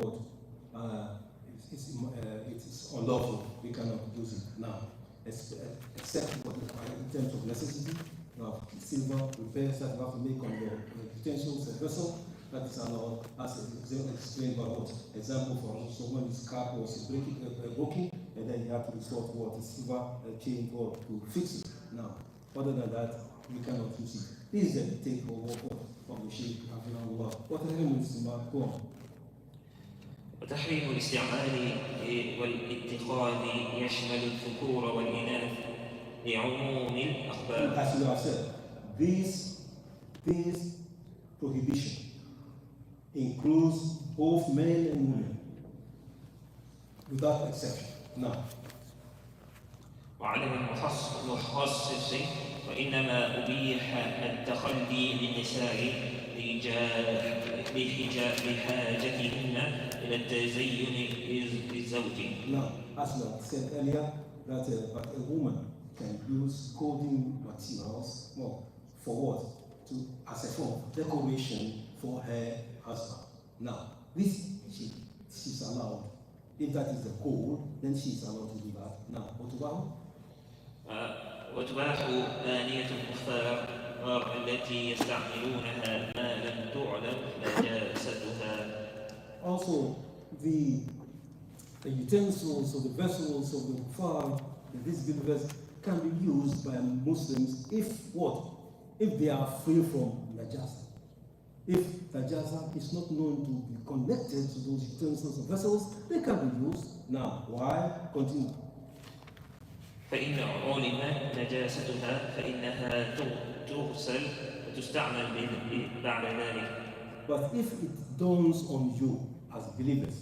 it is unlawful. We cannot use it now, except in terms of necessity. Now, silver repairs that you have to make on your utensils and vessel, that is allowed, as explained by example for us. So when this cap was broken, and then you have to resort to silver chain to fix it. Now, other than that, we cannot use it. This is the take from the Shaykh. What are the go on? وتحريم الاستعمال والاتخاذ يشمل الذكور والإناث لعموم الأخبار. As you have said, this This prohibition includes both men and women, without exception. Now, وعدم المخصص وإنما أبيح التخلي بالنساء لحاجتهن إلى التزين للزوج. now, as I said earlier, that but a woman can use clothing materials, well, for what? As a form of decoration for her husband. Now, this she's allowed. If that is the goal, then she's allowed to do that. Now, what about? وتباح آنية الكفار التي يستعملونها ما لم تعلم نجاستها. Also, the utensils or the vessels of the kuffar, these believers, can be used by Muslims if what? If they are free from najasa. If najasa is not known to be connected to those utensils or vessels, they can be used. Now, why? Continue. فإن علم نجاستها فإنها تغسل وتستعمل بعد ذلك. But if it dawns on you as believers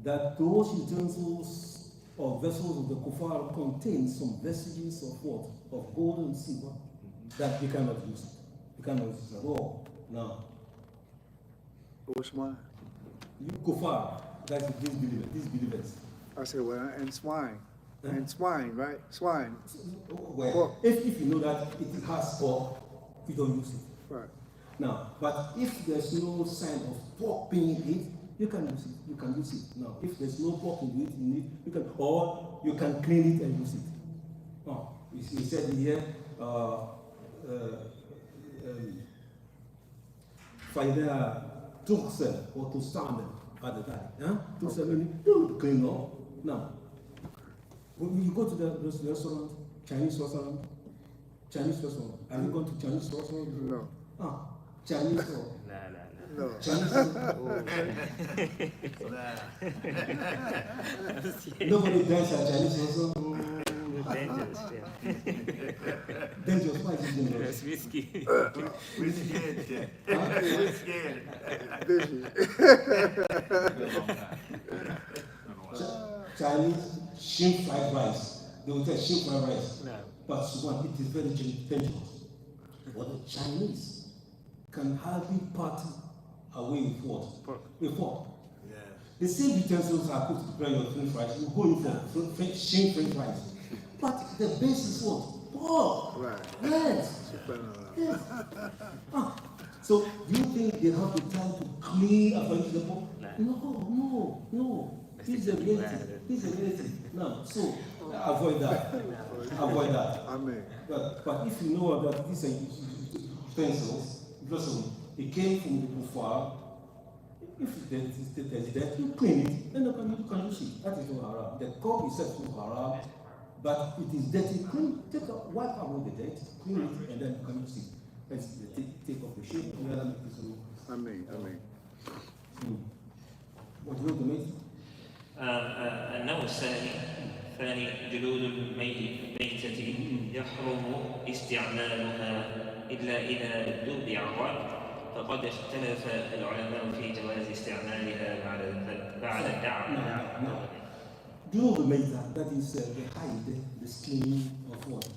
that those utensils or vessels of the kuffar contain some vestiges of what? Of gold and silver, that you cannot use it. You cannot use it at all. Now, Which one? you kuffar, that's these believers. I said, well, and swine. And swine, right? Swine. Well, if you know that it has pork, you don't use it. Right. Now, but if there's no sign of pork being in it, you can use it. You can use it. Now, if there's no pork in it, you can, or you can clean it and use it. Oh, he said here, فإذا تغسل وتستعمل بعد ذلك. تغسل meaning you clean up. Now, when you go to the restaurant, Chinese restaurant, have you gone to Chinese restaurant? No. Chinese or No. Chinese? Nobody dance at Chinese restaurant. Dangerous, yeah. Dangerous, why is it dangerous? That's risky. We're scared, Jack. Huh? We're scared. Chinese shrimp fried rice. They will tell shrimp fried rice. No. But Suban, it is very dangerous. But the Chinese can hardly part away with what? Pork. With pork. Yeah. The same utensils are put to prepare your french fries. You go in for shrimp french fries. But the base is what? Pork. Right. Yes. Yes. So do you think they have the time to clean a vegetable? No. This is a reality. No. So avoid that. Avoid that. Amen. But if you know that these are utensils, first of all, it came from the kuffar. If there's that, you clean it, and you can use it. That is not haram. The cup is set to haram, but it is dirty. Clean, wipe away the dirt, clean it, and then you can use it. That's the take off the shape. Amen. What do you make? النوع الثاني جلود الميتة يحرم استعمالها إلا إذا دبع فقد اختلف العلماء في جواز استعمالها بعد الدعم. جلود الميتة, that is the hide, the skin of what?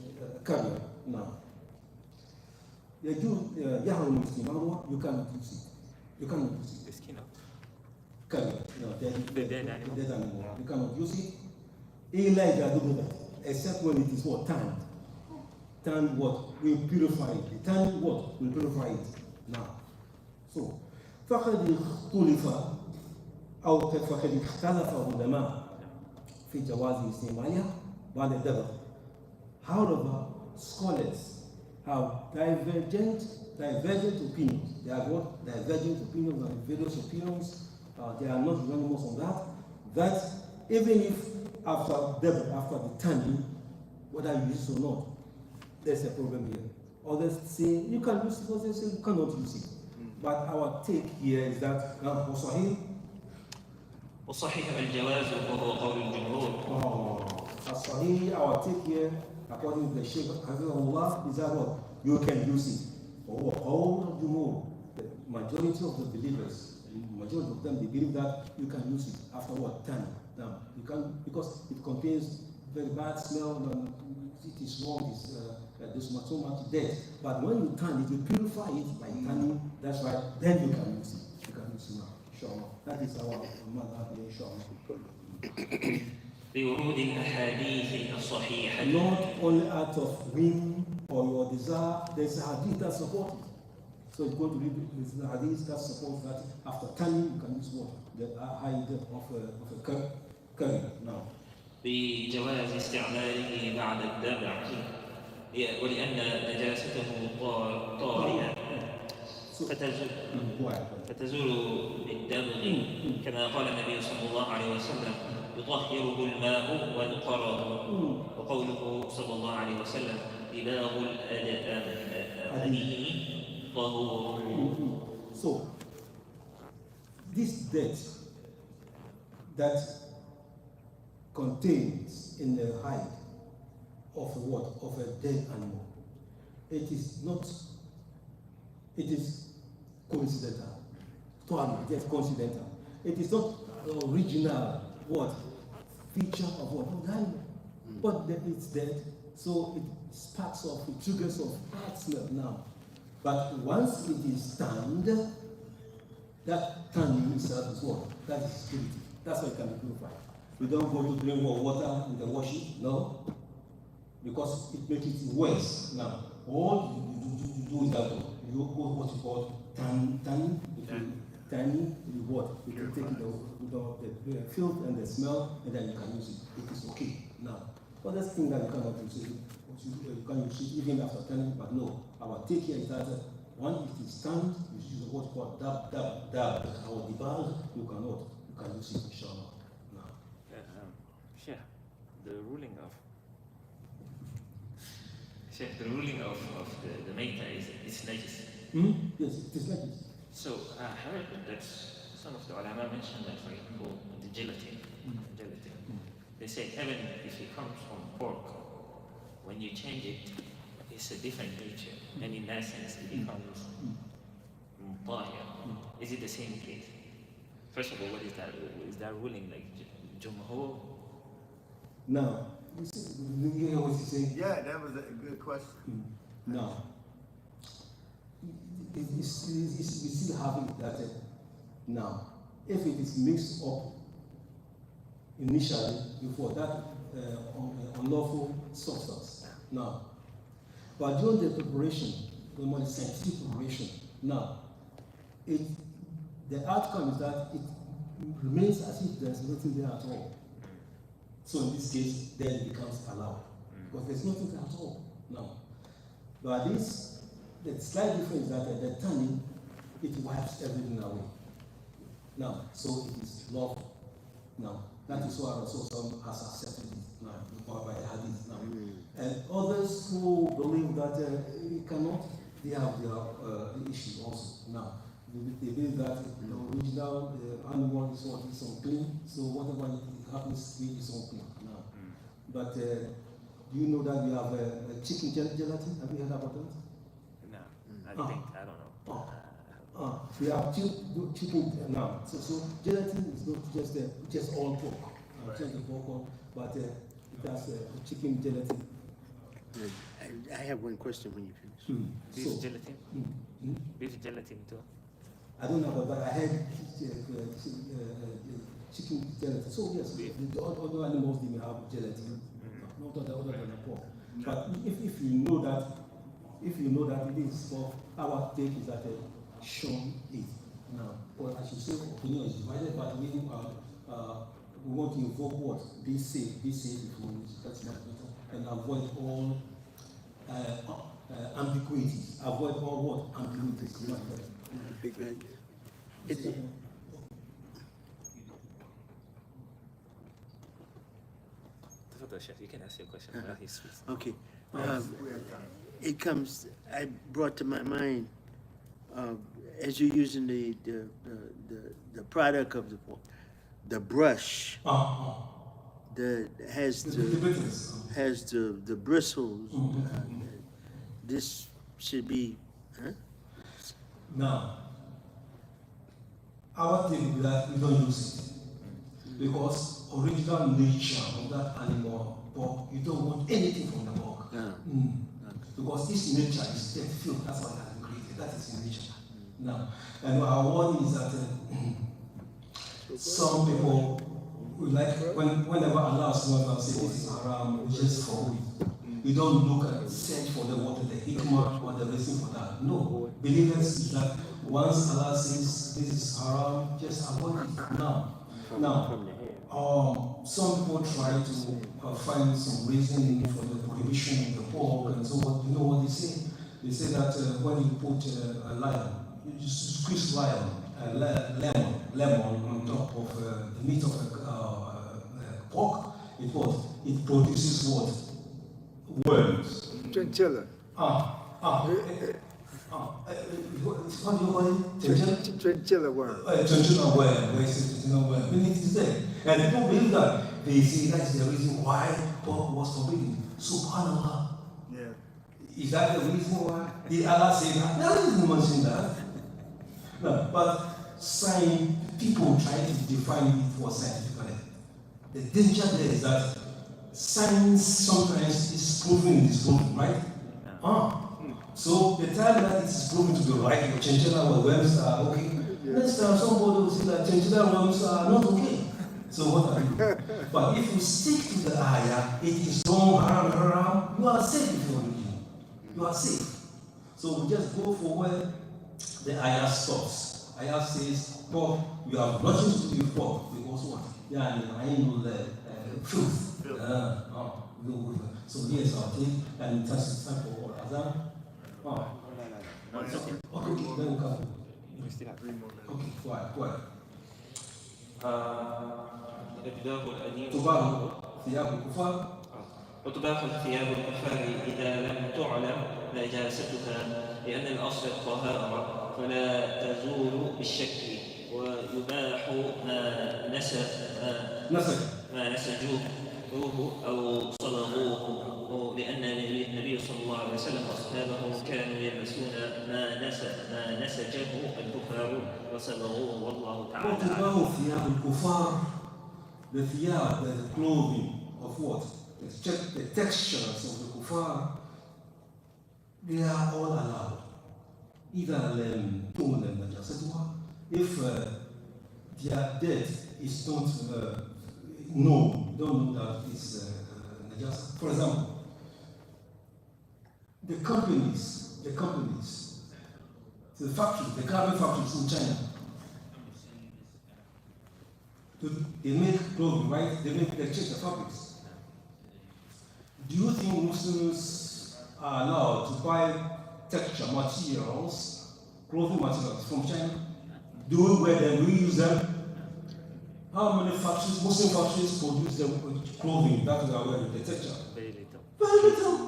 Carrier. Now, يحرم استعمالها, you cannot use it. You cannot use it. The skin of Carrier. No, the dead animal. Dead animal. You cannot use it. Except when it is what? Tanned. Tanned what? Will purify it. Tanned what? Will purify it. Now. So, فقد اختلف العلماء في جواز استعمالها بعد الدبغ. However, scholars have divergent opinions. They have what? Divergent opinions and various opinions. They are not unanimous on that. That even if after the tanning, whether you use it or not, there's a problem here. Others say you can use it, others say you cannot use it. But our take here is that وصحيح الجواز وهو قول الجمهور. Our take here, according to the Shaykh, is that what? You can use it. all the more, the majority of the believers, majority of them, they believe that you can use it after what? Time. Now, you can, because it contains very bad smell, and it is wrong, there's so much death. But when you tan it, you purify it by tanning, that's right, then you can use it. You can use it now, inshallah. That is our madhab, inshallah. بورود الأحاديث الصحيحة. Not only out of whim or your desire, there's a hadith that supports it. So you're going to read the hadith that supports that after tanning you can use water, the hide of a curry now. بجواز استعماله بعد الدبع ولأن نجاسته طارئة فتزول بالدبغ كما قال النبي صلى الله عليه وسلم يطهره الماء والقرار وقوله صلى الله عليه وسلم إباغ الأديه طهور. So this dirt that contains in the hide of a what? Of a dead animal, it is coincidental. Just coincidental. It is not original what? Feature of what? Of the animal. But it's dead, so it sparks off, it triggers off bad smell now. But once it is tanned, that tanning itself is what? That is purity. That's why it can be purified. We don't go to drink water in the washing, no, because it makes it worse. Now, all you do is that you go what you call tanning. Tanning, you what? You can take the filth and the smell, and then you can use it. It is okay. Now, other thing that you cannot use it, you can use it even after tanning, but no. Our take here is that when it is tanned, you use what's called dab. Our dibal, you can use it, inshallah. Shaykh, the ruling of the maita is najis. Yes, it is najis. So I heard that some of the ulama mentioned that, for example, the gelatin. They say even if it comes from pork, when you change it, it's a different nature, and in that sense it becomes mutahhir. Is it the same case? First of all, what is that? Is that ruling like jumhur? Now, you hear what he's saying? Yeah, that was a good question. Now, we still have it that now, if it is mixed up initially before that unlawful substance, now, but during the preparation, the more scientific preparation, now, the outcome is that it remains as if there's nothing there at all. So in this case, then it becomes allowed, because there's nothing there at all now. But the slight difference is that the tanning, it wipes everything away. Now, so it is lawful. Now, that is why Rasul has accepted it now, by the hadith now. And others who believe that it cannot, they have their issue also. Now, they believe that the original animal is what is unclean, so whatever it happens to be is unclean now. But do you know that we have a chicken gelatin? Have you heard about that? No, I don't know. We have chicken now. So gelatin is not just all pork, just the pork, but it has chicken gelatin. I have one question when you finish. Beef gelatin? Beef gelatin too? I don't know, but I had chicken gelatin. So yes, the other animals they may have gelatin, not other than the pork. But if you know that it is for our take is that shown it now. Or I should say opinion is divided, but we want to invoke what? Be safe before that's much better, and avoid all ambiguities. Avoid all what? Ambiguities. Big man. You can ask your question while he speaks. Okay. I brought to my mind, as you're using the product of the brush that has the bristles, this should be Now, our thing with that, we don't use it. Because original nature of that animal, pork, you don't want anything from the pork. Because its nature is death filled. That's what it has been created. That is in nature. Now, and our warning is that some people will like, whenever Allah subhanahu say this is haram, we just follow it. You don't look and search for the hikmah or the reason for that. No. Believers is that once Allah says this is haram, just avoid it. Now, some people try to find some reason for the prohibition of the pork and so on. You know what they say? They say that when you put a lion, you just squeeze lemon on top of the meat of pork, it produces what? Worms. Chinchilla. What do you call it? Chinchilla worm. Chinchilla worm. Meaning to say, and people believe that. They say that's the reason why pork was forbidden. Subhanallah. Yeah. Is that the reason why? Did Allah say that? No, He didn't mention that. No, but people try to define it for scientifically. The danger there is that science sometimes is proven and disproven, right? So the time that it is proven to be right, the chinchilla worms are okay. Next time somebody will say that chinchilla worms are not okay. So what are you? But if you stick to the ayah, it is wrong, haram, you are safe if you are religion. You are safe. So we just go for where the ayah stops. Ayah says, pork, you have nothing to do with pork, because what? Yeah, I know the truth. So here's our take, and it has time for Azan. Okay, then we come. Okay, quiet. تباح ثياب الكفار وتباح ثياب الكفار إذا لم تعلم نجاستها لأن الأصل الطهارة فلا تزول بالشك ويباح ما نسجوه أو صلغوه لأن النبي صلى الله عليه وسلم وأصحابه كانوا يلبسون ما نسجه الكفار وصلغوه والله تعالى. وتباح ثياب الكفار the clothing of what? The textures of the kuffar, they are all allowed. Either if their death is not known, don't know that it's najasa. For example, the companies, the carbon factories in China, they make clothing, right? They exchange the fabrics. Do you think Muslims are allowed to buy texture materials, clothing materials from China? Do we wear them? Do we use them? How many factories, Muslim factories, produce the clothing that we are wearing, the texture? Very little. Very little.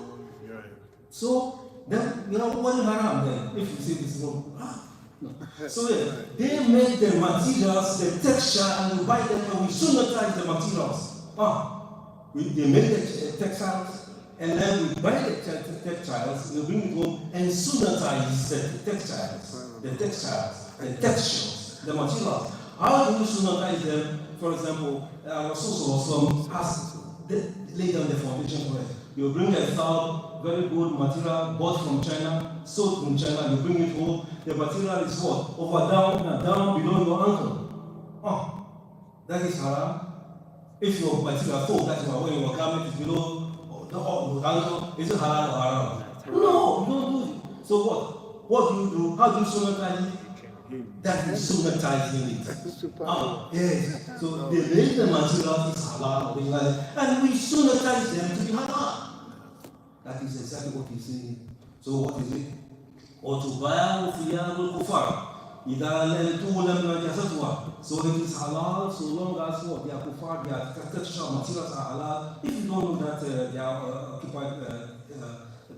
So then we are wearing haram then, if you say this is wrong. No. So they make the materials, the texture, and we buy them and we sanitize the materials. They make the textiles, and then we buy the textiles, we bring it home and sanitize the textiles, the textures, the materials. How do you sanitize them? For example, Masoud has laid down the foundation for it. You bring a very good material bought from China, sold from China, you bring it home. The material is what? Down below your ankle. That is haram. If your material sold, that you are wearing your garment is below your ankle, is it halal or haram? No, you don't do it. So what? What do you do? How do you sanitize it? That is sanitizing it. Yes. So they make the material is halal, and we sanitize them to be halal. That is exactly what he's saying. So what is it? وتباع ثياب الكفار إذا لم تعلم نجاستها. So it is halal so long as what they are kuffar, their texture materials are halal. If you don't know that they are occupied,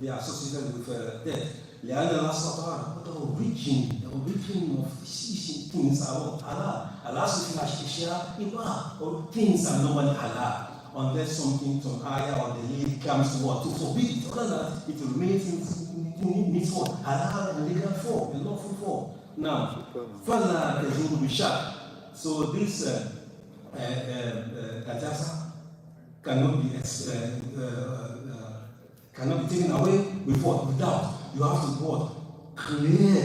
they are associated with death. لأن الأصل طهارة. But the origin of these things are what halal. الأصل في الأشياء إباحة. Or things are normally halal. unless something, some ayah or the lady comes to what? To forbid it. Other than that, it will remain in its what? Halal and legal form, a lawful form. Now, further, there's going to be sharp. So this najasa cannot be taken away with what? Without. You have to what? Clear,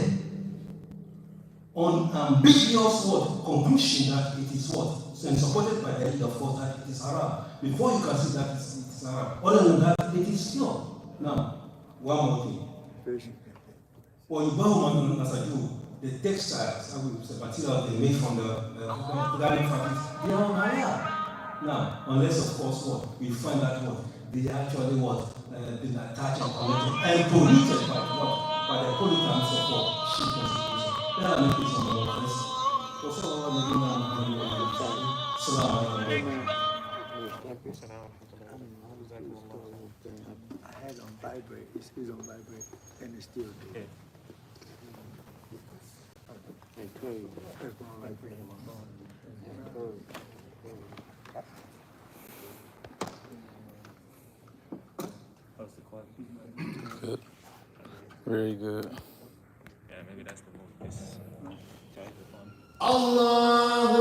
unambiguous what? Conclusion that it is what? And supported by the head of course that it is haram. Before you can see that it is haram. Other than that, it is pure. Now, one more thing. When you buy the textiles, the material they make from the garment fabrics, they are halal. Now, unless of course what? We find that what? They actually what? Been attached and connected and polluted by what? By the pollutants of what? Sheep and situation. That are making some of our first. I had on vibrate, it's on vibrate, and it's still there. How's the quality? Good. Very good. Yeah, maybe that's the move. This type of one. Allah